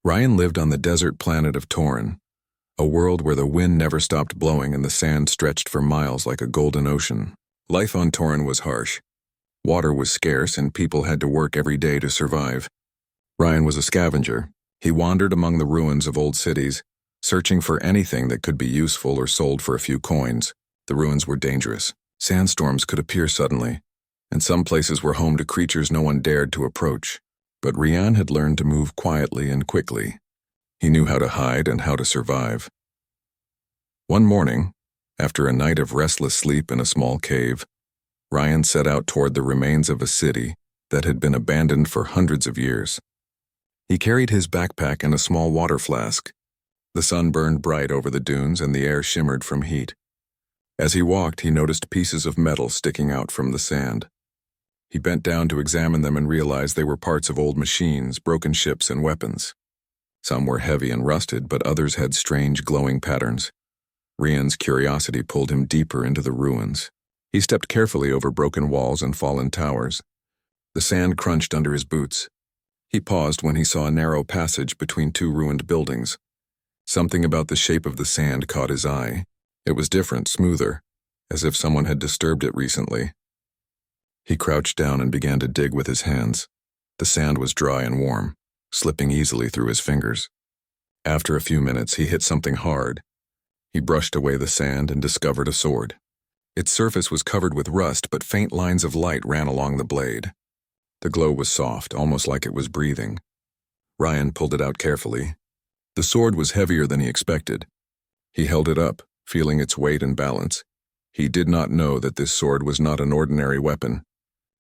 Ryan lived on the desert planet of Torren, a world where the wind never stopped blowing and the sand stretched for miles like a golden ocean. Life on Torren was harsh. Water was scarce and people had to work every day to survive. Ryan was a scavenger. He wandered among the ruins of old cities, searching for anything that could be useful or sold for a few coins. The ruins were dangerous. Sandstorms could appear suddenly, and some places were home to creatures no one dared to approach. But Ryan had learned to move quietly and quickly. He knew how to hide and how to survive. One morning, after a night of restless sleep in a small cave, Ryan set out toward the remains of a city that had been abandoned for hundreds of years. He carried his backpack and a small water flask. The sun burned bright over the dunes and the air shimmered from heat. As he walked, he noticed pieces of metal sticking out from the sand. He bent down to examine them and realized they were parts of old machines, broken ships, and weapons. Some were heavy and rusted, but others had strange glowing patterns. Ryan's curiosity pulled him deeper into the ruins. He stepped carefully over broken walls and fallen towers. The sand crunched under his boots. He paused when he saw a narrow passage between two ruined buildings. Something about the shape of the sand caught his eye. It was different, smoother, as if someone had disturbed it recently. He crouched down and began to dig with his hands. The sand was dry and warm, slipping easily through his fingers. After a few minutes, he hit something hard. He brushed away the sand and discovered a sword. Its surface was covered with rust, but faint lines of light ran along the blade. The glow was soft, almost like it was breathing. Ryan pulled it out carefully. The sword was heavier than he expected. He held it up, feeling its weight and balance. He did not know that this sword was not an ordinary weapon.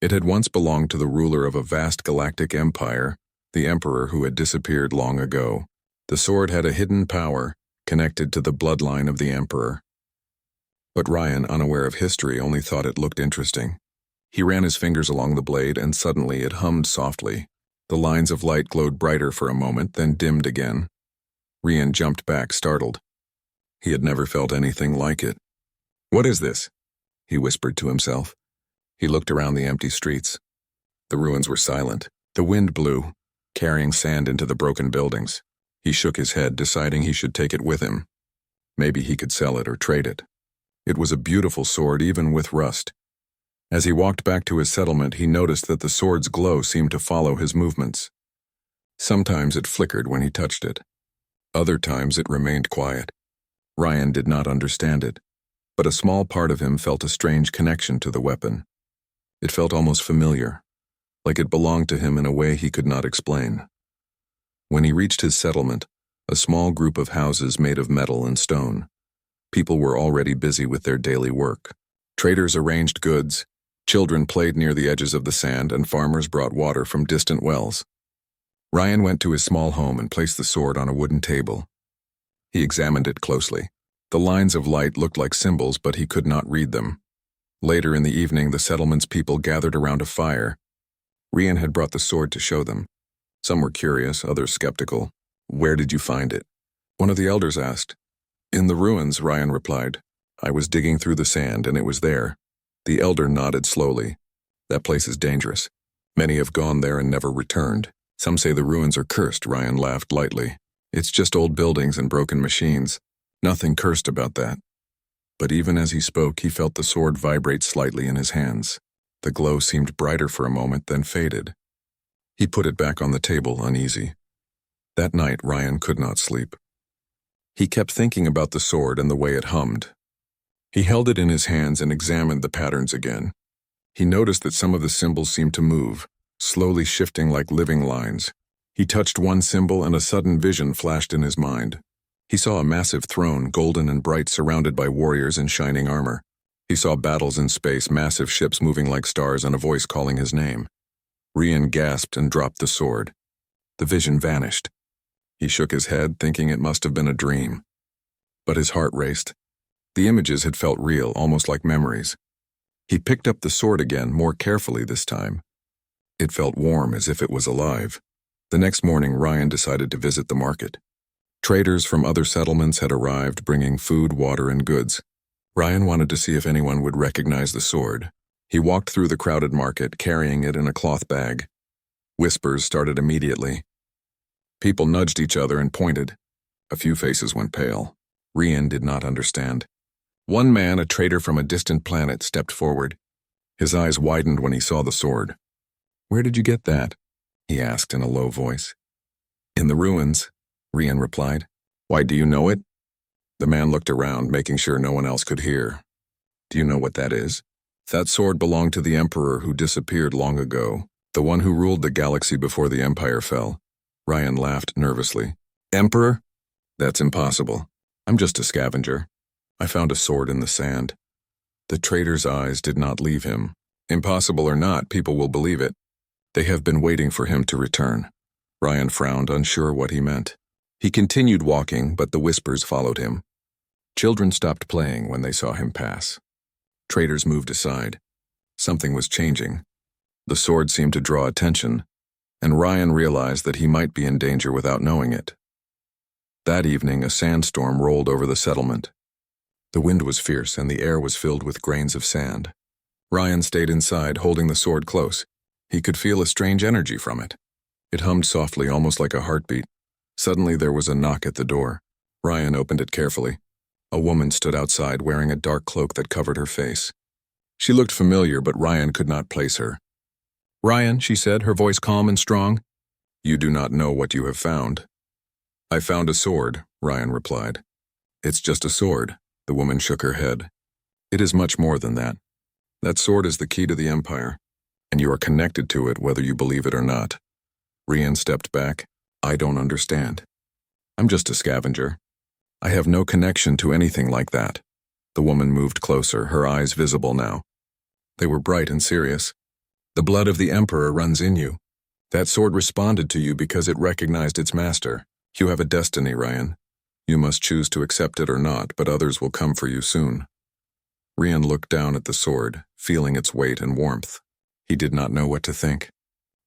It had once belonged to the ruler of a vast galactic empire, the emperor who had disappeared long ago. The sword had a hidden power connected to the bloodline of the emperor. But Ryan, unaware of history, only thought it looked interesting. He ran his fingers along the blade, and suddenly it hummed softly. The lines of light glowed brighter for a moment, then dimmed again. Ryan jumped back, startled. He had never felt anything like it. "What is this?" he whispered to himself. He looked around the empty streets. The ruins were silent. The wind blew, carrying sand into the broken buildings. He shook his head, deciding he should take it with him. Maybe he could sell it or trade it. It was a beautiful sword, even with rust. As he walked back to his settlement, he noticed that the sword's glow seemed to follow his movements. Sometimes it flickered when he touched it. Other times it remained quiet. Ryan did not understand it, but a small part of him felt a strange connection to the weapon. It felt almost familiar, like it belonged to him in a way he could not explain. When he reached his settlement, a small group of houses made of metal and stone. People were already busy with their daily work. Traders arranged goods, children played near the edges of the sand, and farmers brought water from distant wells. Ryan went to his small home and placed the sword on a wooden table. He examined it closely. The lines of light looked like symbols, but he could not read them. Later in the evening, the settlement's people gathered around a fire. Ryan had brought the sword to show them. Some were curious, others skeptical. "Where did you find it?" one of the elders asked. "In the ruins," Ryan replied. "I was digging through the sand, and it was there." The elder nodded slowly. "That place is dangerous. Many have gone there and never returned. Some say the ruins are cursed," Ryan laughed lightly. "It's just old buildings and broken machines. Nothing cursed about that." But even as he spoke, he felt the sword vibrate slightly in his hands. The glow seemed brighter for a moment, then faded. He put it back on the table, uneasy. That night, Ryan could not sleep. He kept thinking about the sword and the way it hummed. He held it in his hands and examined the patterns again. He noticed that some of the symbols seemed to move, slowly shifting like living lines. He touched one symbol and a sudden vision flashed in his mind. He saw a massive throne, golden and bright, surrounded by warriors in shining armor. He saw battles in space, massive ships moving like stars, and a voice calling his name. Ryan gasped and dropped the sword. The vision vanished. He shook his head, thinking it must have been a dream. But his heart raced. The images had felt real, almost like memories. He picked up the sword again, more carefully this time. It felt warm, as if it was alive. The next morning, Ryan decided to visit the market. Traders from other settlements had arrived, bringing food, water, and goods. Ryan wanted to see if anyone would recognize the sword. He walked through the crowded market, carrying it in a cloth bag. Whispers started immediately. People nudged each other and pointed. A few faces went pale. Rian did not understand. One man, a trader from a distant planet, stepped forward. His eyes widened when he saw the sword. "Where did you get that?" he asked in a low voice. "In the ruins," Rian replied. "Why, do you know it?" The man looked around, making sure no one else could hear. "Do you know what that is?" "That sword belonged to the Emperor who disappeared long ago, the one who ruled the galaxy before the Empire fell." Rian laughed nervously. "Emperor? That's impossible. I'm just a scavenger. I found a sword in the sand." The trader's eyes did not leave him. Impossible or not, people will believe it. They have been waiting for him to return. Rian frowned, unsure what he meant. He continued walking, but the whispers followed him. Children stopped playing when they saw him pass. Traders moved aside. Something was changing. The sword seemed to draw attention, and Rian realized that he might be in danger without knowing it. That evening, a sandstorm rolled over the settlement. The wind was fierce and the air was filled with grains of sand. Rian stayed inside, holding the sword close. He could feel a strange energy from it. It hummed softly, almost like a heartbeat. Suddenly there was a knock at the door. Rian opened it carefully. A woman stood outside wearing a dark cloak that covered her face. She looked familiar, but Rian could not place her. "Rian," she said, her voice calm and strong. "You do not know what you have found." "I found a sword," Rian replied. "It's just a sword." The woman shook her head. "It is much more than that. That sword is the key to the Empire, and you are connected to it whether you believe it or not." Rian stepped back. "I don't understand. I'm just a scavenger. I have no connection to anything like that." The woman moved closer, her eyes visible now. They were bright and serious. "The blood of the Emperor runs in you. That sword responded to you because it recognized its master. You have a destiny, Rian. You must choose to accept it or not, but others will come for you soon." Rian looked down at the sword, feeling its weight and warmth. He did not know what to think.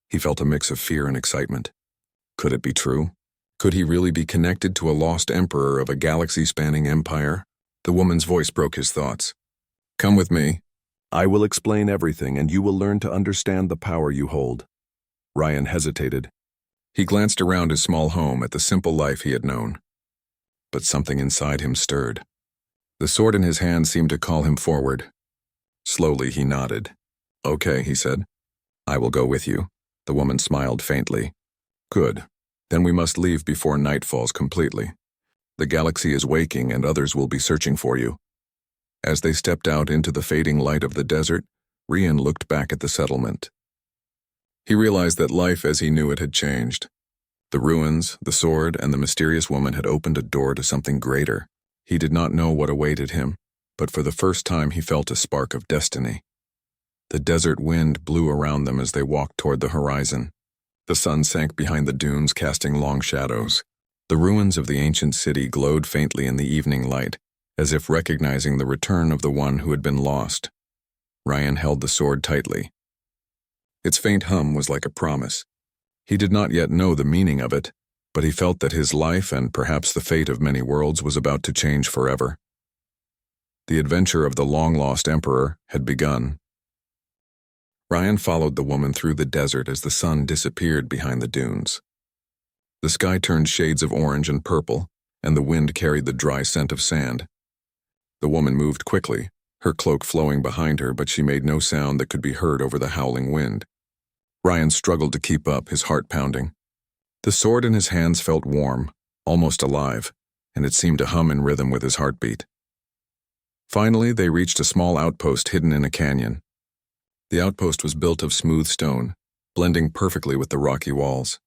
He felt a mix of fear and excitement. Could it be true? Could he really be connected to a lost emperor of a galaxy-spanning empire? The woman's voice broke his thoughts. "Come with me. I will explain everything, and you will learn to understand the power you hold." Rian hesitated. He glanced around his small home at the simple life he had known. But something inside him stirred. The sword in his hand seemed to call him forward. Slowly he nodded. "Okay," he said. "I will go with you." The woman smiled faintly. "Good. Then we must leave before night falls completely. The galaxy is waking and others will be searching for you." As they stepped out into the fading light of the desert, Rian looked back at the settlement. He realized that life as he knew it had changed. The ruins, the sword, and the mysterious woman had opened a door to something greater. He did not know what awaited him, but for the first time he felt a spark of destiny. The desert wind blew around them as they walked toward the horizon. The sun sank behind the dunes, casting long shadows. The ruins of the ancient city glowed faintly in the evening light, as if recognizing the return of the one who had been lost. Rian held the sword tightly. Its faint hum was like a promise. He did not yet know the meaning of it, but he felt that his life and perhaps the fate of many worlds was about to change forever. The adventure of the long-lost emperor had begun. Rian followed the woman through the desert as the sun disappeared behind the dunes. The sky turned shades of orange and purple, and the wind carried the dry scent of sand. The woman moved quickly, her cloak flowing behind her, but she made no sound that could be heard over the howling wind. Rian struggled to keep up, his heart pounding. The sword in his hands felt warm, almost alive, and it seemed to hum in rhythm with his heartbeat. Finally, they reached a small outpost hidden in a canyon. The outpost was built of smooth stone, blending perfectly with the rocky walls.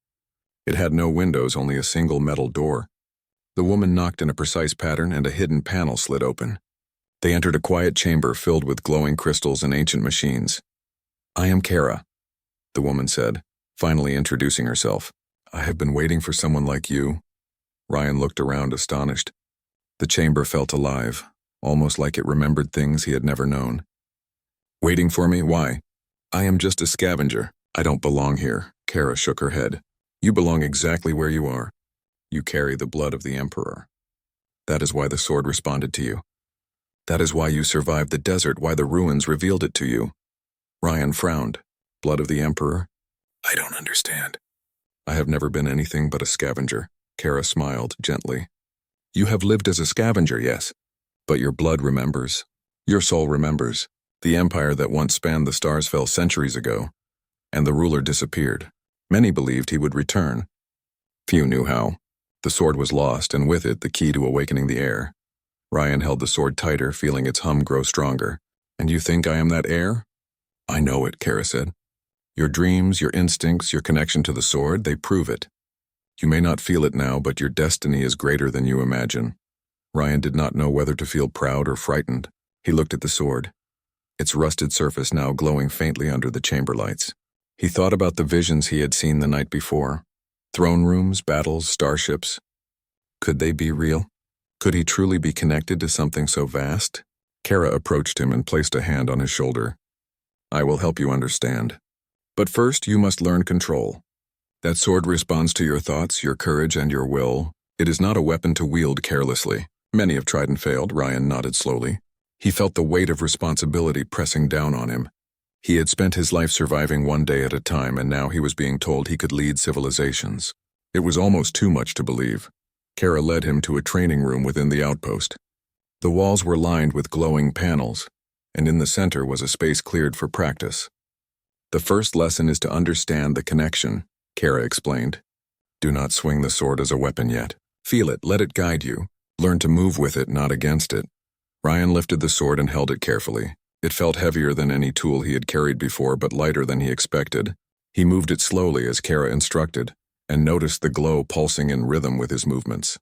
It had no windows, only a single metal door. The woman knocked in a precise pattern and a hidden panel slid open. They entered a quiet chamber filled with glowing crystals and ancient machines. "I am Kara," the woman said, finally introducing herself. "I have been waiting for someone like you." Rian looked around, astonished. The chamber felt alive, almost like it remembered things he had never known. "Waiting for me? Why?" "I am just a scavenger. I don't belong here." Kara shook her head. "You belong exactly where you are. You carry the blood of the Emperor. That is why the sword responded to you. That is why you survived the desert, why the ruins revealed it to you." Rian frowned. "Blood of the Emperor? I don't understand." I have never been anything but a scavenger. Kara smiled gently. You have lived as a scavenger, yes. But your blood remembers. Your soul remembers. The empire that once spanned the stars fell centuries ago, and the ruler disappeared. Many believed he would return. Few knew how. The sword was lost, and with it the key to awakening the heir. Ryan held the sword tighter, feeling its hum grow stronger. And you think I am that heir? I know it, Kara said. Your dreams, your instincts, your connection to the sword, they prove it. You may not feel it now, but your destiny is greater than you imagine. Ryan did not know whether to feel proud or frightened. He looked at the sword, its rusted surface now glowing faintly under the chamber lights. He thought about the visions he had seen the night before. Throne rooms, battles, starships. Could they be real? Could he truly be connected to something so vast? Kara approached him and placed a hand on his shoulder. I will help you understand. But first, you must learn control. That sword responds to your thoughts, your courage, and your will. It is not a weapon to wield carelessly. Many have tried and failed, Ryan nodded slowly. He felt the weight of responsibility pressing down on him. He had spent his life surviving one day at a time, and now he was being told he could lead civilizations. It was almost too much to believe. Kara led him to a training room within the outpost. The walls were lined with glowing panels, and in the center was a space cleared for practice. The first lesson is to understand the connection, Kara explained. Do not swing the sword as a weapon yet. Feel it, let it guide you. Learn to move with it, not against it. Ryan lifted the sword and held it carefully. It felt heavier than any tool he had carried before, but lighter than he expected. He moved it slowly as Kara instructed, and noticed the glow pulsing in rhythm with his movements.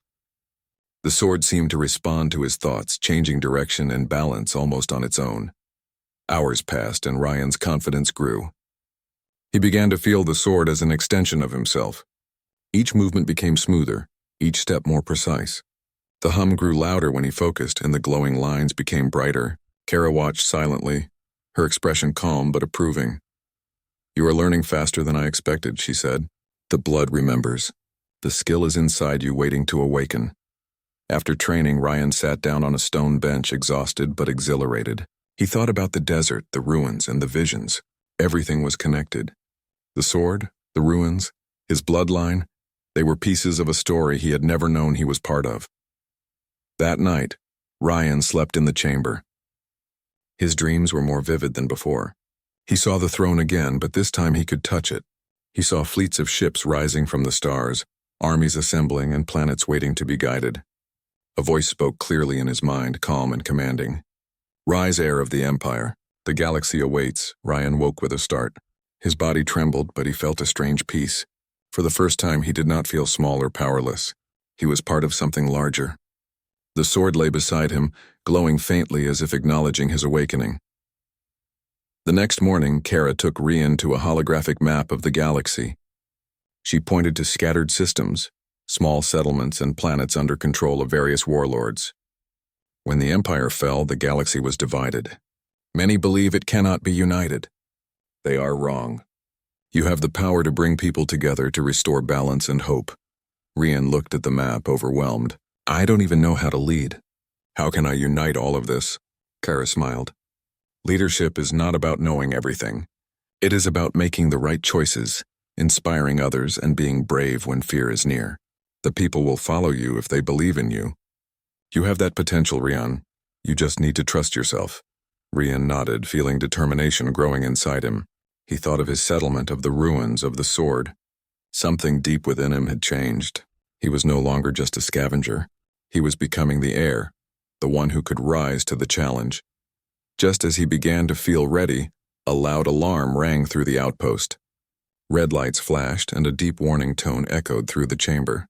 The sword seemed to respond to his thoughts, changing direction and balance almost on its own. Hours passed, and Ryan's confidence grew. He began to feel the sword as an extension of himself. Each movement became smoother, each step more precise. The hum grew louder when he focused, and the glowing lines became brighter. Kara watched silently, her expression calm but approving. You are learning faster than I expected, she said. The blood remembers. The skill is inside you, waiting to awaken. After training, Ryan sat down on a stone bench, exhausted but exhilarated. He thought about the desert, the ruins, and the visions. Everything was connected. The sword, the ruins, his bloodline, they were pieces of a story he had never known he was part of. That night, Ryan slept in the chamber. His dreams were more vivid than before. He saw the throne again, but this time he could touch it. He saw fleets of ships rising from the stars, armies assembling, and planets waiting to be guided. A voice spoke clearly in his mind, calm and commanding. Rise, heir of the Empire. The galaxy awaits. Ryan woke with a start. His body trembled, but he felt a strange peace. For the first time, he did not feel small or powerless. He was part of something larger. The sword lay beside him, glowing faintly as if acknowledging his awakening. The next morning, Kara took Ryan to a holographic map of the galaxy. She pointed to scattered systems, small settlements and planets under control of various warlords. When the Empire fell, the galaxy was divided. Many believe it cannot be united. They are wrong. You have the power to bring people together to restore balance and hope. Ryan looked at the map, overwhelmed. I don't even know how to lead. How can I unite all of this? Kara smiled. Leadership is not about knowing everything. It is about making the right choices, inspiring others, and being brave when fear is near. The people will follow you if they believe in you. You have that potential, Ryan. You just need to trust yourself. Ryan nodded, feeling determination growing inside him. He thought of his settlement, of the ruins, of the sword. Something deep within him had changed. He was no longer just a scavenger. He was becoming the heir, the one who could rise to the challenge. Just as he began to feel ready, a loud alarm rang through the outpost. Red lights flashed, and a deep warning tone echoed through the chamber.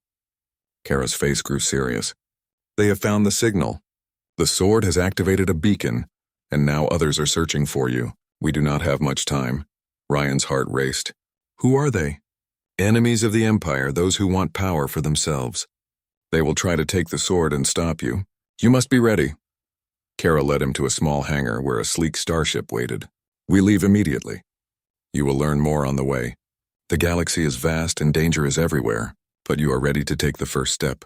Kara's face grew serious. They have found the signal. The sword has activated a beacon, and now others are searching for you. We do not have much time. Ryan's heart raced. Who are they? Enemies of the Empire, those who want power for themselves. They will try to take the sword and stop you. You must be ready. Kara led him to a small hangar where a sleek starship waited. We leave immediately. You will learn more on the way. The galaxy is vast and danger is everywhere, but you are ready to take the first step.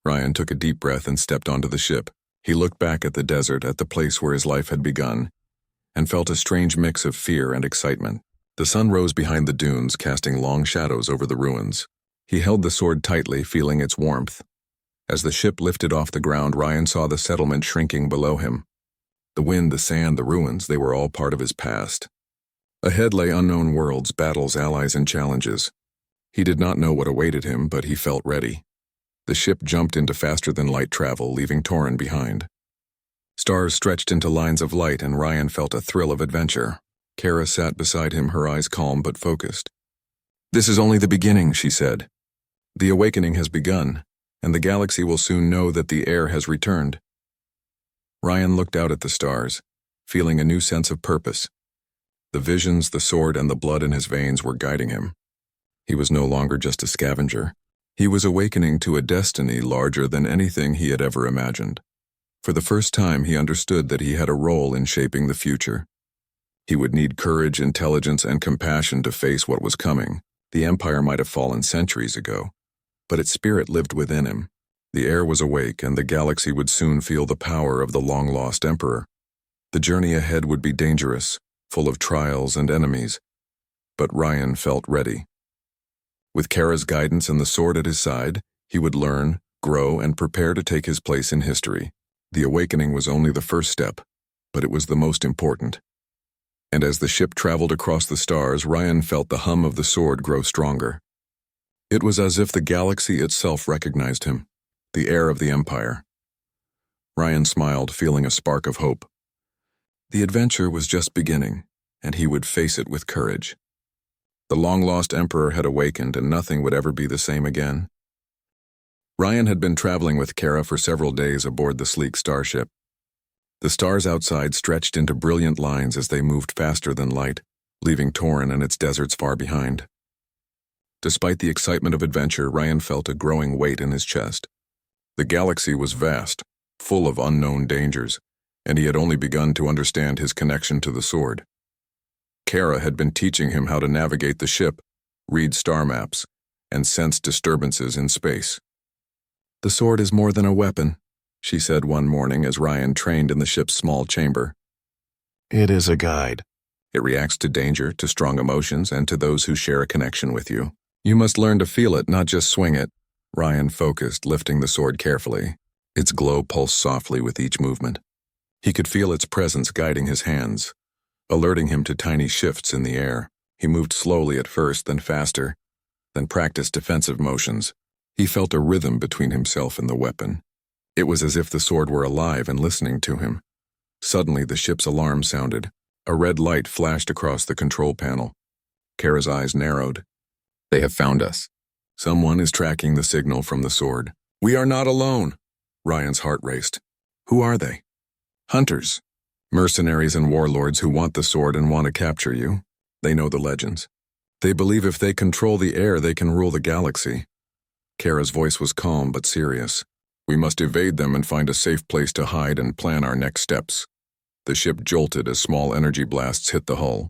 Ryan took a deep breath and stepped onto the ship. He looked back at the desert, at the place where his life had begun, and felt a strange mix of fear and excitement. The sun rose behind the dunes, casting long shadows over the ruins. He held the sword tightly, feeling its warmth. As the ship lifted off the ground, Ryan saw the settlement shrinking below him. The wind, the sand, the ruins, they were all part of his past. Ahead lay unknown worlds, battles, allies, and challenges. He did not know what awaited him, but he felt ready. The ship jumped into faster-than-light travel, leaving Torin behind. Stars stretched into lines of light, and Ryan felt a thrill of adventure. Kara sat beside him, her eyes calm but focused. "This is only the beginning," she said. "The awakening has begun, and the galaxy will soon know that the heir has returned." Ryan looked out at the stars, feeling a new sense of purpose. The visions, the sword, and the blood in his veins were guiding him. He was no longer just a scavenger. He was awakening to a destiny larger than anything he had ever imagined. For the first time, he understood that he had a role in shaping the future. He would need courage, intelligence, and compassion to face what was coming. The Empire might have fallen centuries ago, but its spirit lived within him. The heir was awake, and the galaxy would soon feel the power of the long-lost Emperor. The journey ahead would be dangerous, full of trials and enemies, but Ryan felt ready. With Kara's guidance and the sword at his side, he would learn, grow, and prepare to take his place in history. The awakening was only the first step, but it was the most important. And as the ship traveled across the stars, Ryan felt the hum of the sword grow stronger. It was as if the galaxy itself recognized him, the heir of the Empire. Ryan smiled, feeling a spark of hope. The adventure was just beginning, and he would face it with courage. The long-lost Emperor had awakened, and nothing would ever be the same again. Ryan had been traveling with Kara for several days aboard the sleek starship. The stars outside stretched into brilliant lines as they moved faster than light, leaving Torin and its deserts far behind. Despite the excitement of adventure, Ryan felt a growing weight in his chest. The galaxy was vast, full of unknown dangers, and he had only begun to understand his connection to the sword. Kara had been teaching him how to navigate the ship, read star maps, and sense disturbances in space. "The sword is more than a weapon," she said one morning as Ryan trained in the ship's small chamber. "It is a guide. It reacts to danger, to strong emotions, and to those who share a connection with you. You must learn to feel it, not just swing it." Ryan focused, lifting the sword carefully. Its glow pulsed softly with each movement. He could feel its presence guiding his hands, alerting him to tiny shifts in the air. He moved slowly at first, then faster, then practiced defensive motions. He felt a rhythm between himself and the weapon. It was as if the sword were alive and listening to him. Suddenly, the ship's alarm sounded. A red light flashed across the control panel. Kara's eyes narrowed. "They have found us. Someone is tracking the signal from the sword." "We are not alone." Ryan's heart raced. "Who are they?" "Hunters. Mercenaries and warlords who want the sword and want to capture you. They know the legends. They believe if they control the air, they can rule the galaxy." Kara's voice was calm but serious. "We must evade them and find a safe place to hide and plan our next steps." The ship jolted as small energy blasts hit the hull.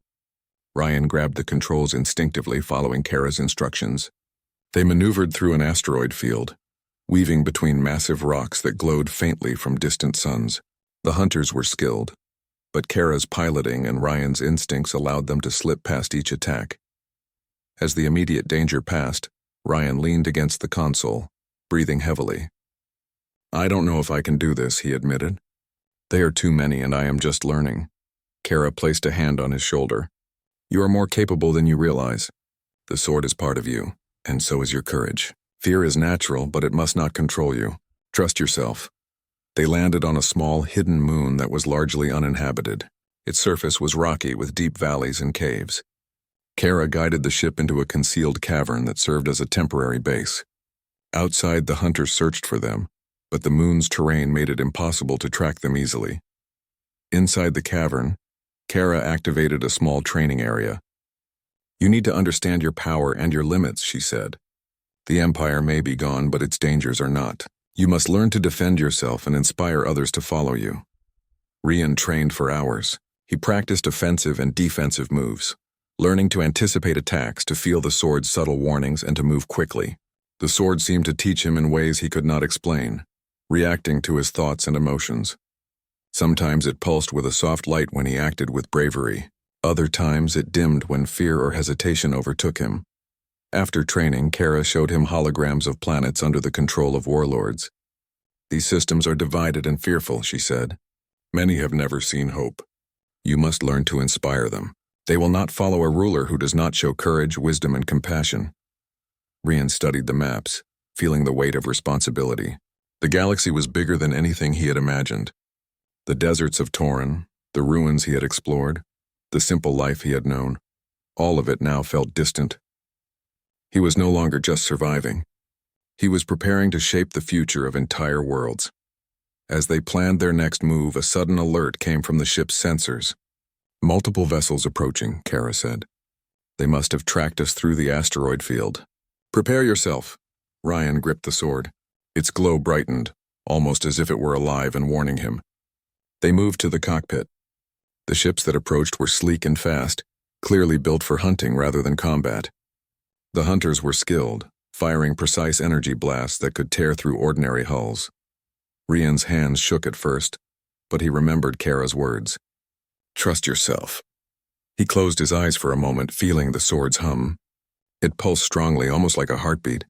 Ryan grabbed the controls instinctively, following Kara's instructions. They maneuvered through an asteroid field, weaving between massive rocks that glowed faintly from distant suns. The hunters were skilled, but Kara's piloting and Ryan's instincts allowed them to slip past each attack. As the immediate danger passed, Ryan leaned against the console, breathing heavily. "I don't know if I can do this," he admitted. "They are too many, and I am just learning." Kara placed a hand on his shoulder. "You are more capable than you realize. The sword is part of you, and so is your courage. Fear is natural, but it must not control you. Trust yourself." They landed on a small, hidden moon that was largely uninhabited. Its surface was rocky with deep valleys and caves. Kara guided the ship into a concealed cavern that served as a temporary base. Outside, the hunters searched for them, but the moon's terrain made it impossible to track them easily. Inside the cavern, Kara activated a small training area. "You need to understand your power and your limits," she said. "The Empire may be gone, but its dangers are not. You must learn to defend yourself and inspire others to follow you." Ryan trained for hours. He practiced offensive and defensive moves, learning to anticipate attacks, to feel the sword's subtle warnings, and to move quickly. The sword seemed to teach him in ways he could not explain, reacting to his thoughts and emotions. Sometimes it pulsed with a soft light when he acted with bravery, Other times it dimmed when fear or hesitation overtook him. After training, Kara showed him holograms of planets under the control of warlords. "These systems are divided and fearful," she said. "Many have never seen hope. You must learn to inspire them. They will not follow a ruler who does not show courage, wisdom, and compassion." Rian studied the maps, feeling the weight of responsibility. The galaxy was bigger than anything he had imagined. The deserts of Torin, the ruins he had explored, the simple life he had known, all of it now felt distant. He was no longer just surviving. He was preparing to shape the future of entire worlds. As they planned their next move, a sudden alert came from the ship's sensors. "Multiple vessels approaching," Kara said. "They must have tracked us through the asteroid field." "Prepare yourself." Ryan gripped the sword. Its glow brightened, almost as if it were alive and warning him. They moved to the cockpit. The ships that approached were sleek and fast, clearly built for hunting rather than combat. The hunters were skilled, firing precise energy blasts that could tear through ordinary hulls. Rian's hands shook at first, but he remembered Kara's words. "Trust yourself." He closed his eyes for a moment, feeling the sword's hum. It pulsed strongly, almost like a heartbeat.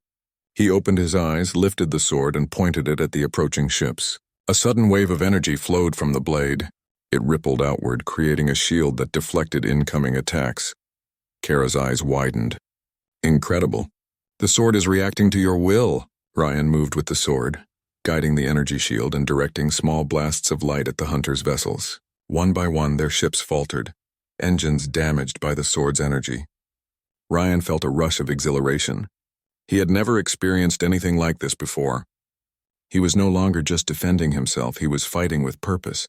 He opened his eyes, lifted the sword, and pointed it at the approaching ships. A sudden wave of energy flowed from the blade. It rippled outward, creating a shield that deflected incoming attacks. Kara's eyes widened. "Incredible. The sword is reacting to your will." Ryan moved with the sword, guiding the energy shield and directing small blasts of light at the hunters' vessels. One by one, their ships faltered, engines damaged by the sword's energy. Ryan felt a rush of exhilaration. He had never experienced anything like this before. He was no longer just defending himself, he was fighting with purpose.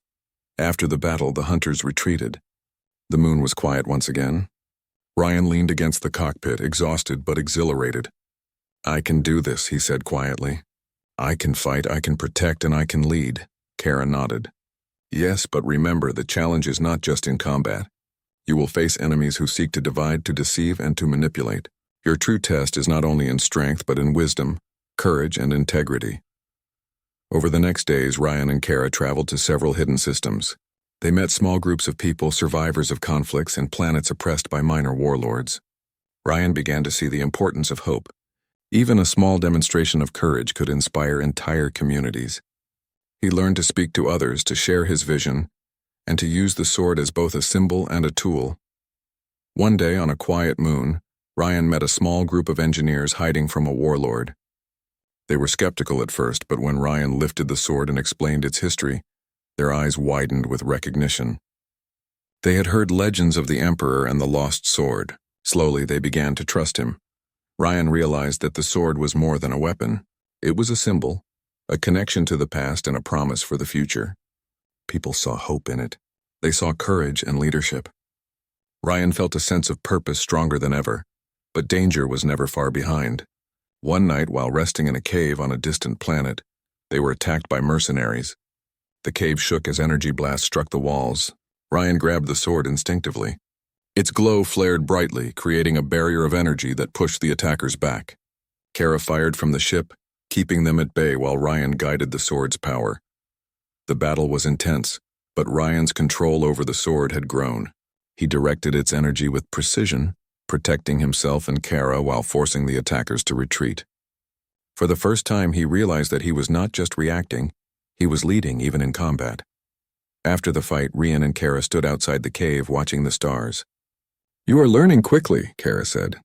After the battle, the hunters retreated. The moon was quiet once again. Ryan leaned against the cockpit, exhausted but exhilarated. "I can do this," he said quietly. "I can fight, I can protect, and I can lead." Kara nodded. "Yes, but remember, the challenge is not just in combat. You will face enemies who seek to divide, to deceive, and to manipulate. Your true test is not only in strength, but in wisdom, courage, and integrity." Over the next days, Ryan and Kara traveled to several hidden systems. They met small groups of people, survivors of conflicts, and planets oppressed by minor warlords. Ryan began to see the importance of hope. Even a small demonstration of courage could inspire entire communities. He learned to speak to others, to share his vision, and to use the sword as both a symbol and a tool. One day, on a quiet moon, Ryan met a small group of engineers hiding from a warlord. They were skeptical at first, but when Ryan lifted the sword and explained its history, their eyes widened with recognition. They had heard legends of the Emperor and the lost sword. Slowly, they began to trust him. Ryan realized that the sword was more than a weapon. It was a symbol, a connection to the past and a promise for the future. People saw hope in it. They saw courage and leadership. Ryan felt a sense of purpose stronger than ever, but danger was never far behind. One night, while resting in a cave on a distant planet, they were attacked by mercenaries. The cave shook as energy blasts struck the walls. Ryan grabbed the sword instinctively. Its glow flared brightly, creating a barrier of energy that pushed the attackers back. Kara fired from the ship, keeping them at bay while Ryan guided the sword's power. The battle was intense, but Ryan's control over the sword had grown. He directed its energy with precision, protecting himself and Kara while forcing the attackers to retreat. For the first time, he realized that he was not just reacting, he was leading even in combat. After the fight, Rian and Kara stood outside the cave watching the stars. "You are learning quickly," Kara said.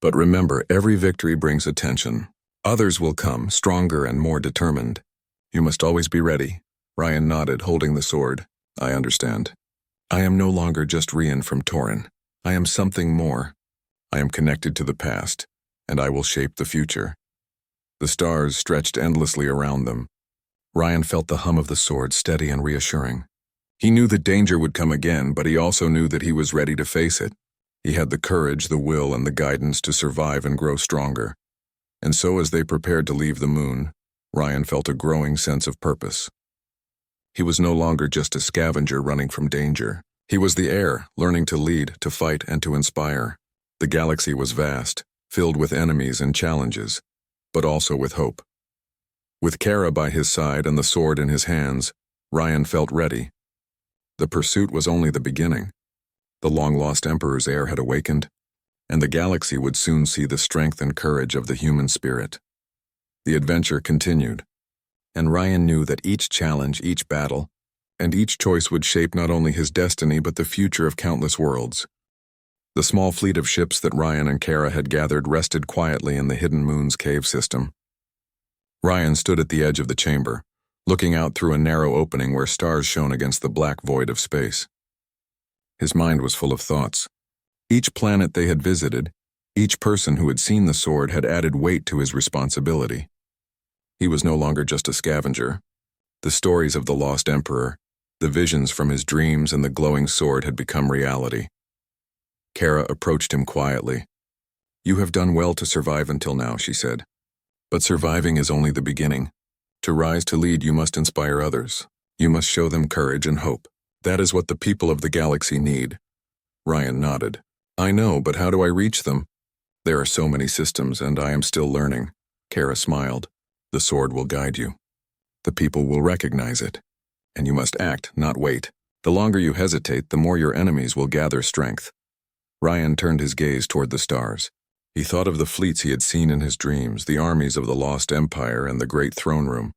"But remember, every victory brings attention. Others will come, stronger and more determined. You must always be ready." Ryan nodded, holding the sword. "I understand. I am no longer just Rian from Torin. I am something more. I am connected to the past, and I will shape the future." The stars stretched endlessly around them. Ryan felt the hum of the sword, steady and reassuring. He knew that danger would come again, but he also knew that he was ready to face it. He had the courage, the will, and the guidance to survive and grow stronger. And so as they prepared to leave the moon, Ryan felt a growing sense of purpose. He was no longer just a scavenger running from danger. He was the heir, learning to lead, to fight, and to inspire. The galaxy was vast, filled with enemies and challenges, but also with hope. With Kara by his side and the sword in his hands, Ryan felt ready. The pursuit was only the beginning. The long-lost Emperor's heir had awakened, and the galaxy would soon see the strength and courage of the human spirit. The adventure continued, and Ryan knew that each challenge, each battle, and each choice would shape not only his destiny but the future of countless worlds. The small fleet of ships that Ryan and Kara had gathered rested quietly in the Hidden Moon's cave system. Ryan stood at the edge of the chamber, looking out through a narrow opening where stars shone against the black void of space. His mind was full of thoughts. Each planet they had visited, each person who had seen the sword had added weight to his responsibility. He was no longer just a scavenger. The stories of the lost Emperor, the visions from his dreams, and the glowing sword had become reality. Kara approached him quietly. "You have done well to survive until now," she said. "But surviving is only the beginning. To rise to lead, you must inspire others. You must show them courage and hope. That is what the people of the galaxy need." Ryan nodded. "I know, but how do I reach them? There are so many systems, and I am still learning." Kara smiled. "The sword will guide you. The people will recognize it. And you must act, not wait. The longer you hesitate, the more your enemies will gather strength." Ryan turned his gaze toward the stars. He thought of the fleets he had seen in his dreams, the armies of the lost empire, and the great throne room.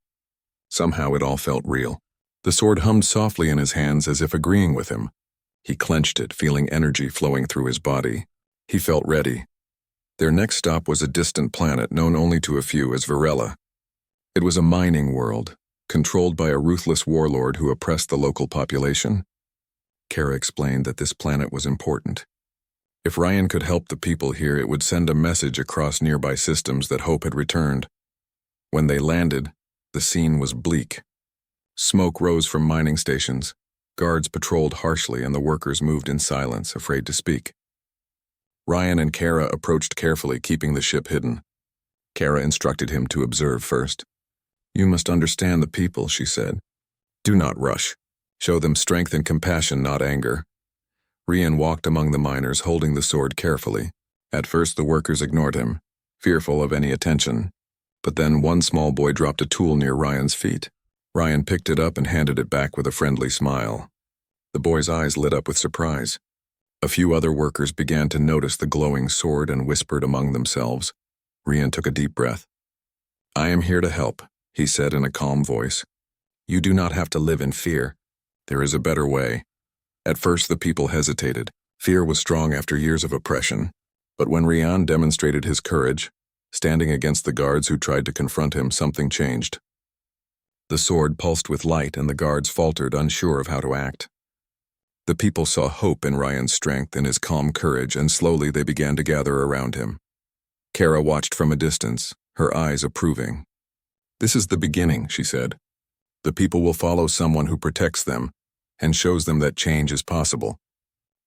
Somehow it all felt real. The sword hummed softly in his hands as if agreeing with him. He clenched it, feeling energy flowing through his body. He felt ready. Their next stop was a distant planet known only to a few as Varela. It was a mining world, controlled by a ruthless warlord who oppressed the local population. Kara explained that this planet was important. If Ryan could help the people here, it would send a message across nearby systems that hope had returned. When they landed, the scene was bleak. Smoke rose from mining stations. Guards patrolled harshly, and the workers moved in silence, afraid to speak. Ryan and Kara approached carefully, keeping the ship hidden. Kara instructed him to observe first. "You must understand the people," she said. "Do not rush. Show them strength and compassion, not anger." Ryan walked among the miners, holding the sword carefully. At first the workers ignored him, fearful of any attention. But then one small boy dropped a tool near Ryan's feet. Ryan picked it up and handed it back with a friendly smile. The boy's eyes lit up with surprise. A few other workers began to notice the glowing sword and whispered among themselves. Ryan took a deep breath. "I am here to help," he said in a calm voice. "You do not have to live in fear. There is a better way." At first the people hesitated. Fear was strong after years of oppression. But when Ryan demonstrated his courage, standing against the guards who tried to confront him, something changed. The sword pulsed with light, and the guards faltered, unsure of how to act. The people saw hope in Ryan's strength and his calm courage, and slowly they began to gather around him. Kara watched from a distance, her eyes approving. "This is the beginning," she said. "The people will follow someone who protects them and shows them that change is possible.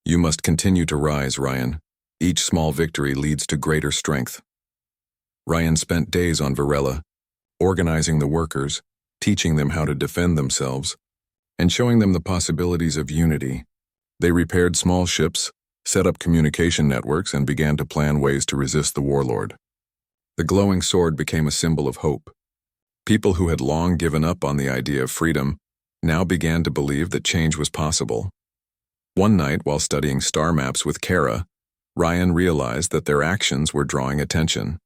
You must continue to rise, Ryan. Each small victory leads to greater strength." Ryan spent days on Varela, organizing the workers, teaching them how to defend themselves, and showing them the possibilities of unity. They repaired small ships, set up communication networks, and began to plan ways to resist the warlord. The glowing sword became a symbol of hope. People who had long given up on the idea of freedom now began to believe that change was possible. One night, while studying star maps with Kara, Ryan realized that their actions were drawing attention.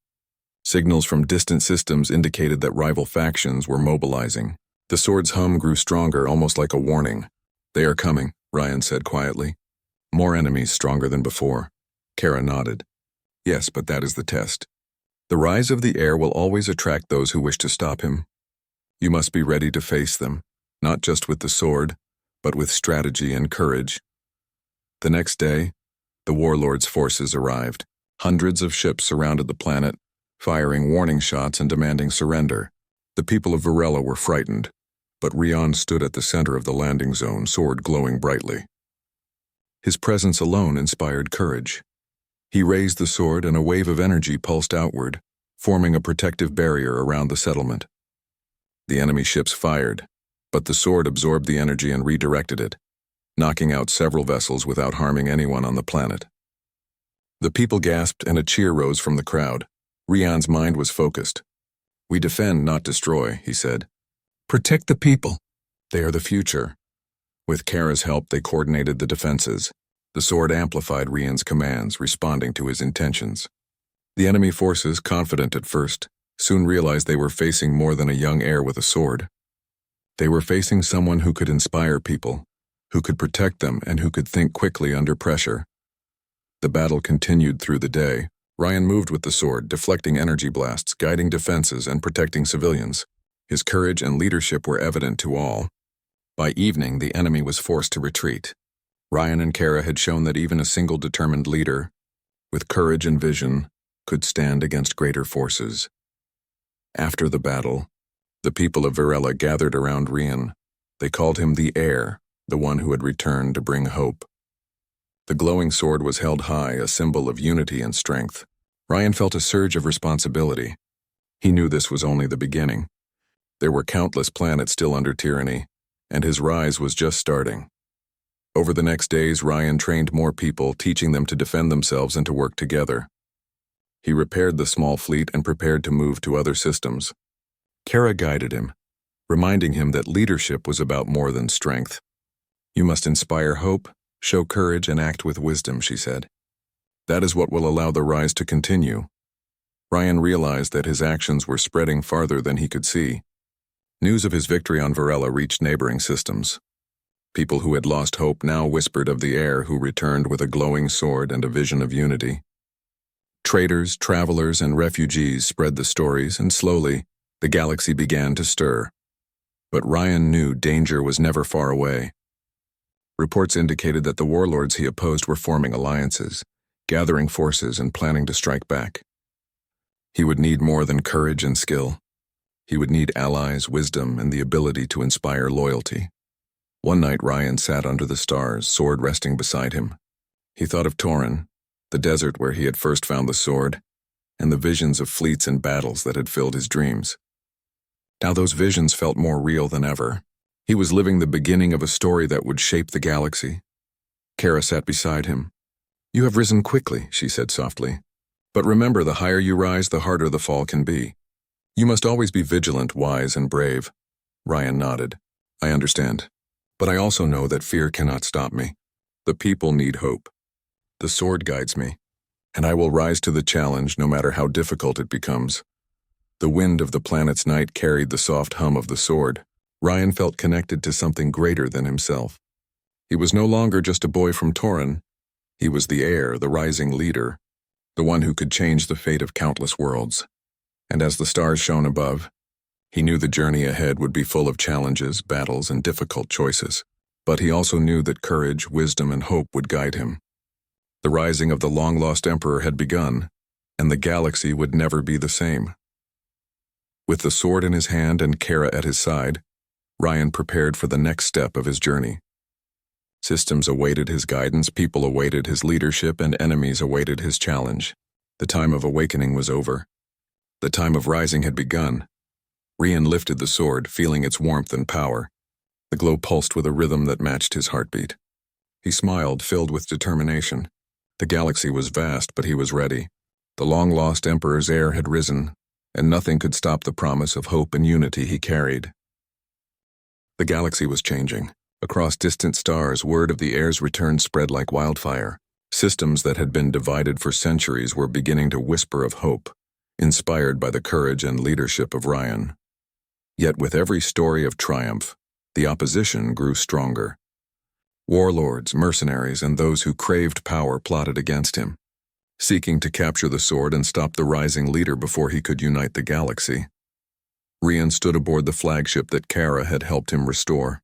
Signals from distant systems indicated that rival factions were mobilizing. The sword's hum grew stronger, almost like a warning. "They are coming," Ryan said quietly. "More enemies, stronger than before." Kara nodded. "Yes, but that is the test. The rise of the heir will always attract those who wish to stop him. You must be ready to face them, not just with the sword, but with strategy and courage." The next day, the warlord's forces arrived. Hundreds of ships surrounded the planet, firing warning shots and demanding surrender. The people of Varela were frightened, but Ryan stood at the center of the landing zone, sword glowing brightly. His presence alone inspired courage. He raised the sword, and a wave of energy pulsed outward, forming a protective barrier around the settlement. The enemy ships fired, but the sword absorbed the energy and redirected it, knocking out several vessels without harming anyone on the planet. The people gasped, and a cheer rose from the crowd. Ryan's mind was focused. "We defend, not destroy," he said. "Protect the people. They are the future." With Kara's help, they coordinated the defenses. The sword amplified Rian's commands, responding to his intentions. The enemy forces, confident at first, soon realized they were facing more than a young heir with a sword. They were facing someone who could inspire people, who could protect them, and who could think quickly under pressure. The battle continued through the day. Rian moved with the sword, deflecting energy blasts, guiding defenses, and protecting civilians. His courage and leadership were evident to all. By evening, the enemy was forced to retreat. Rian and Kara had shown that even a single determined leader, with courage and vision, could stand against greater forces. After the battle, the people of Varela gathered around Rian. They called him the heir, the one who had returned to bring hope. The glowing sword was held high, a symbol of unity and strength. Rian felt a surge of responsibility. He knew this was only the beginning. There were countless planets still under tyranny, and his rise was just starting. Over the next days, Rian trained more people, teaching them to defend themselves and to work together. He repaired the small fleet and prepared to move to other systems. Kara guided him, reminding him that leadership was about more than strength. "You must inspire hope, show courage, and act with wisdom," she said. "That is what will allow the rise to continue." Rian realized that his actions were spreading farther than he could see. News of his victory on Varela reached neighboring systems. People who had lost hope now whispered of the heir who returned with a glowing sword and a vision of unity. Traders, travelers, and refugees spread the stories, and slowly, the galaxy began to stir. But Rian knew danger was never far away. Reports indicated that the warlords he opposed were forming alliances, gathering forces, and planning to strike back. He would need more than courage and skill. He would need allies, wisdom, and the ability to inspire loyalty. One night, Rian sat under the stars, sword resting beside him. He thought of Torin, the desert where he had first found the sword, and the visions of fleets and battles that had filled his dreams. Now those visions felt more real than ever. He was living the beginning of a story that would shape the galaxy. Kara sat beside him. "You have risen quickly," she said softly. "But remember, the higher you rise, the harder the fall can be. You must always be vigilant, wise, and brave." Rian nodded. "I understand. But I also know that fear cannot stop me. The people need hope. The sword guides me, and I will rise to the challenge no matter how difficult it becomes." The wind of the planet's night carried the soft hum of the sword. Rian felt connected to something greater than himself. He was no longer just a boy from Torin. He was the heir, the rising leader, the one who could change the fate of countless worlds. And as the stars shone above, he knew the journey ahead would be full of challenges, battles, and difficult choices. But he also knew that courage, wisdom, and hope would guide him. The rising of the long-lost emperor had begun, and the galaxy would never be the same. With the sword in his hand and Kara at his side, Rian prepared for the next step of his journey. Systems awaited his guidance, people awaited his leadership, and enemies awaited his challenge. The time of awakening was over. The time of rising had begun. Rian lifted the sword, feeling its warmth and power. The glow pulsed with a rhythm that matched his heartbeat. He smiled, filled with determination. The galaxy was vast, but he was ready. The long-lost emperor's heir had risen, and nothing could stop the promise of hope and unity he carried. The galaxy was changing. Across distant stars, word of the heir's return spread like wildfire. Systems that had been divided for centuries were beginning to whisper of hope, inspired by the courage and leadership of Rian. Yet with every story of triumph, the opposition grew stronger. Warlords, mercenaries, and those who craved power plotted against him, seeking to capture the sword and stop the rising leader before he could unite the galaxy. Rian stood aboard the flagship that Kara had helped him restore.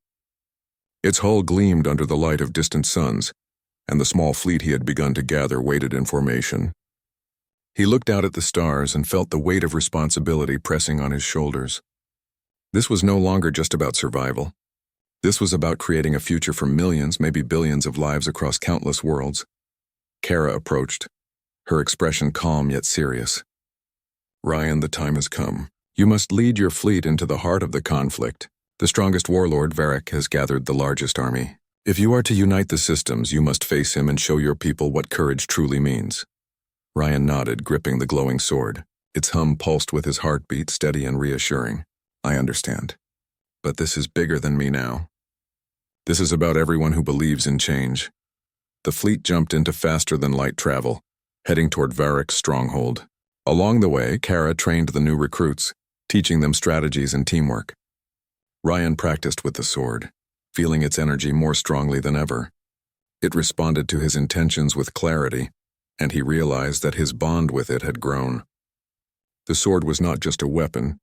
Its hull gleamed under the light of distant suns, and the small fleet he had begun to gather waited in formation. He looked out at the stars and felt the weight of responsibility pressing on his shoulders. This was no longer just about survival. This was about creating a future for millions, maybe billions of lives across countless worlds. Kara approached, her expression calm yet serious. "Rian, the time has come. You must lead your fleet into the heart of the conflict. The strongest warlord, Varric, has gathered the largest army. If you are to unite the systems, you must face him and show your people what courage truly means." Rian nodded, gripping the glowing sword. Its hum pulsed with his heartbeat, steady and reassuring. "I understand. But this is bigger than me now. This is about everyone who believes in change. The fleet jumped into faster-than-light travel, heading toward Varric's stronghold. Along the way, Kara trained the new recruits, teaching them strategies and teamwork. Ryan practiced with the sword, feeling its energy more strongly than ever. It responded to his intentions with clarity, and he realized that his bond with it had grown. The sword was not just a weapon,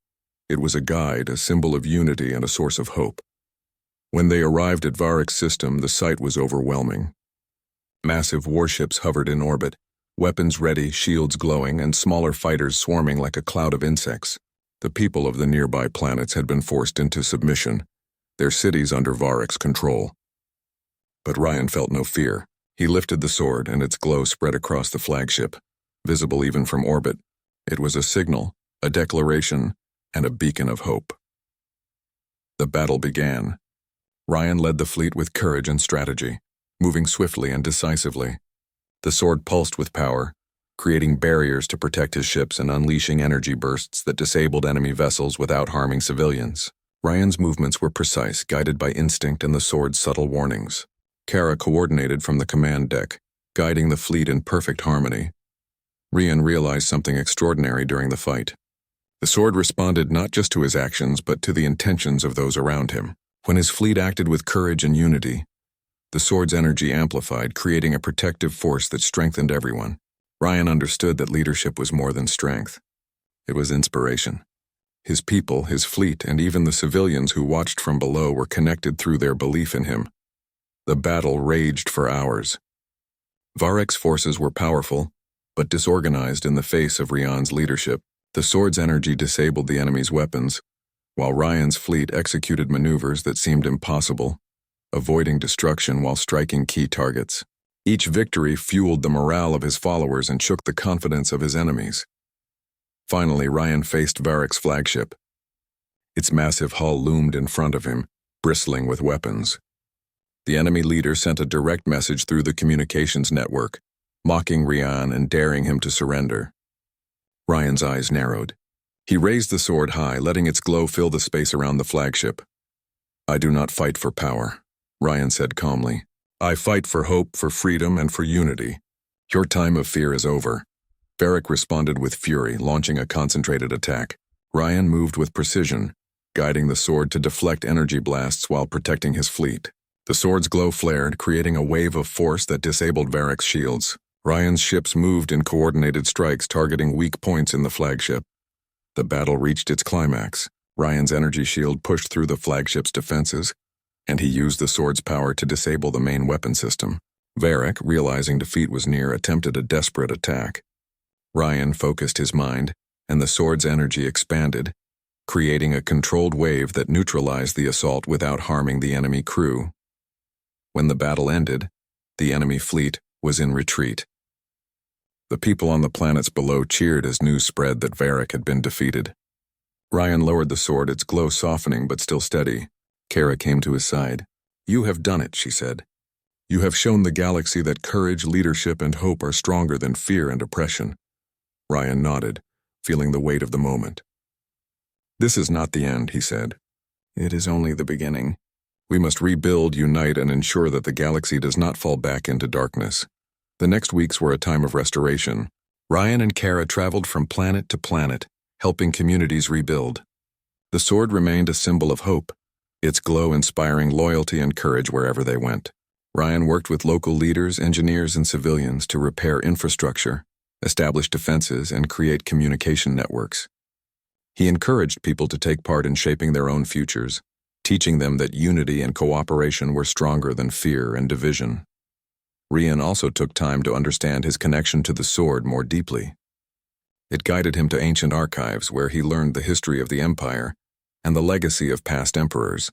it was a guide, a symbol of unity and a source of hope. When they arrived at Varric's system, the sight was overwhelming. Massive warships hovered in orbit, weapons ready, shields glowing, and smaller fighters swarming like a cloud of insects. The people of the nearby planets had been forced into submission, their cities under Varric's control. But Ryan felt no fear. He lifted the sword, and its glow spread across the flagship, visible even from orbit. It was a signal, a declaration, and a beacon of hope. The battle began. Ryan led the fleet with courage and strategy, moving swiftly and decisively. The sword pulsed with power, creating barriers to protect his ships and unleashing energy bursts that disabled enemy vessels without harming civilians. Ryan's movements were precise, guided by instinct and the sword's subtle warnings. Kara coordinated from the command deck, guiding the fleet in perfect harmony. Ryan realized something extraordinary during the fight. The sword responded not just to his actions but to the intentions of those around him. When his fleet acted with courage and unity, the sword's energy amplified, creating a protective force that strengthened everyone. Ryan understood that leadership was more than strength. It was inspiration. His people, his fleet, and even the civilians who watched from below were connected through their belief in him. The battle raged for hours. Varric's forces were powerful, but disorganized in the face of Ryan's leadership. The sword's energy disabled the enemy's weapons, while Ryan's fleet executed maneuvers that seemed impossible, avoiding destruction while striking key targets. Each victory fueled the morale of his followers and shook the confidence of his enemies. Finally, Ryan faced Varric's flagship. Its massive hull loomed in front of him, bristling with weapons. The enemy leader sent a direct message through the communications network, mocking Ryan and daring him to surrender. Ryan's eyes narrowed. He raised the sword high, letting its glow fill the space around the flagship. "I do not fight for power," Ryan said calmly. "I fight for hope, for freedom, and for unity. Your time of fear is over." Varric responded with fury, launching a concentrated attack. Ryan moved with precision, guiding the sword to deflect energy blasts while protecting his fleet. The sword's glow flared, creating a wave of force that disabled Varric's shields. Ryan's ships moved in coordinated strikes, targeting weak points in the flagship. The battle reached its climax. Ryan's energy shield pushed through the flagship's defenses, and he used the sword's power to disable the main weapon system. Varric, realizing defeat was near, attempted a desperate attack. Ryan focused his mind, and the sword's energy expanded, creating a controlled wave that neutralized the assault without harming the enemy crew. When the battle ended, the enemy fleet was in retreat. The people on the planets below cheered as news spread that Varric had been defeated. Ryan lowered the sword, its glow softening but still steady. Kara came to his side. "You have done it," she said. "You have shown the galaxy that courage, leadership, and hope are stronger than fear and oppression." Ryan nodded, feeling the weight of the moment. "This is not the end," he said. "It is only the beginning. We must rebuild, unite, and ensure that the galaxy does not fall back into darkness." The next weeks were a time of restoration. Ryan and Kara traveled from planet to planet, helping communities rebuild. The sword remained a symbol of hope, its glow inspiring loyalty and courage wherever they went. Ryan worked with local leaders, engineers, and civilians to repair infrastructure, establish defenses, and create communication networks. He encouraged people to take part in shaping their own futures, teaching them that unity and cooperation were stronger than fear and division. Ryan also took time to understand his connection to the sword more deeply. It guided him to ancient archives where he learned the history of the Empire and the legacy of past emperors.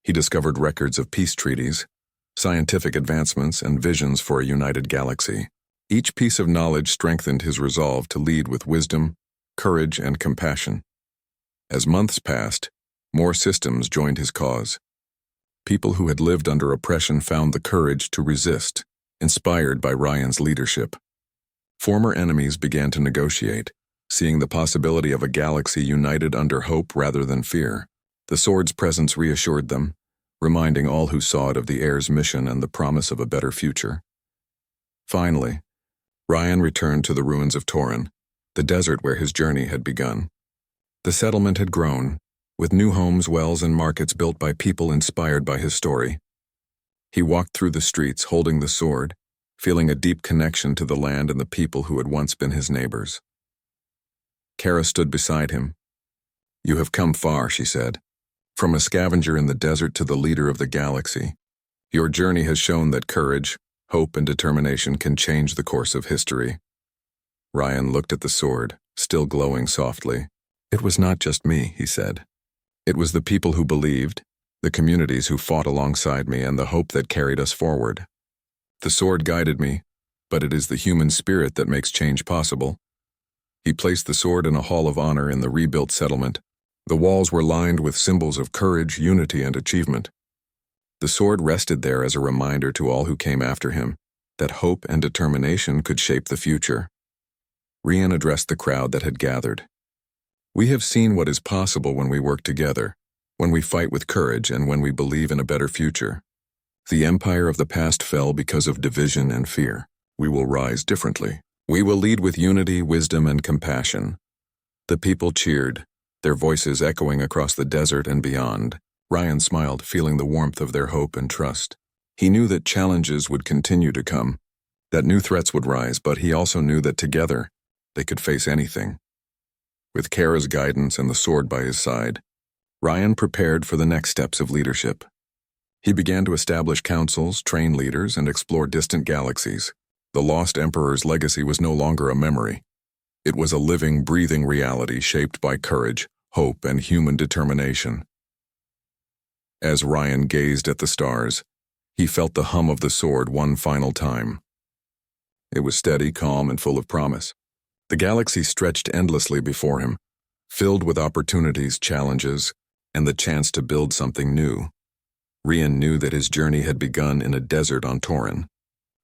He discovered records of peace treaties, scientific advancements, and visions for a united galaxy. Each piece of knowledge strengthened his resolve to lead with wisdom, courage, and compassion. As months passed, more systems joined his cause. People who had lived under oppression found the courage to resist, inspired by Ryan's leadership. Former enemies began to negotiate, seeing the possibility of a galaxy united under hope rather than fear. The sword's presence reassured them, reminding all who saw it of the heir's mission and the promise of a better future. Finally, Ryan returned to the ruins of Torin, the desert where his journey had begun. The settlement had grown, with new homes, wells, and markets built by people inspired by his story. He walked through the streets holding the sword, feeling a deep connection to the land and the people who had once been his neighbors. Kara stood beside him. "You have come far," she said. "From a scavenger in the desert to the leader of the galaxy. Your journey has shown that courage, hope, and determination can change the course of history." Ryan looked at the sword, still glowing softly. "It was not just me," he said. "It was the people who believed, the communities who fought alongside me, and the hope that carried us forward. The sword guided me, but it is the human spirit that makes change possible." He placed the sword in a hall of honor in the rebuilt settlement. The walls were lined with symbols of courage, unity, and achievement. The sword rested there as a reminder to all who came after him that hope and determination could shape the future. Ryan addressed the crowd that had gathered. "We have seen what is possible when we work together, when we fight with courage, and when we believe in a better future. The empire of the past fell because of division and fear. We will rise differently. We will lead with unity, wisdom, and compassion." The people cheered, their voices echoing across the desert and beyond. Ryan smiled, feeling the warmth of their hope and trust. He knew that challenges would continue to come, that new threats would rise, but he also knew that together they could face anything. With Kara's guidance and the sword by his side, Ryan prepared for the next steps of leadership. He began to establish councils, train leaders, and explore distant galaxies. The lost emperor's legacy was no longer a memory. It was a living, breathing reality shaped by courage, hope, and human determination. As Ryan gazed at the stars, he felt the hum of the sword one final time. It was steady, calm, and full of promise. The galaxy stretched endlessly before him, filled with opportunities, challenges, and the chance to build something new. Ryan knew that his journey had begun in a desert on Torin,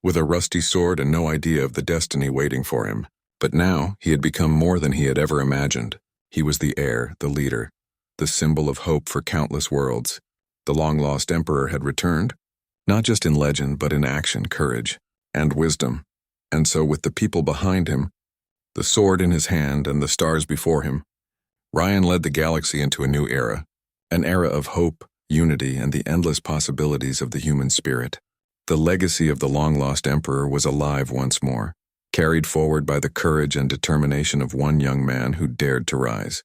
with a rusty sword and no idea of the destiny waiting for him. But now he had become more than he had ever imagined. He was the heir, the leader, the symbol of hope for countless worlds. The long-lost emperor had returned, not just in legend but in action, courage, and wisdom. And so with the people behind him, the sword in his hand, and the stars before him, Ryan led the galaxy into a new era, an era of hope, unity, and the endless possibilities of the human spirit. The legacy of the long-lost emperor was alive once more, carried forward by the courage and determination of one young man who dared to rise.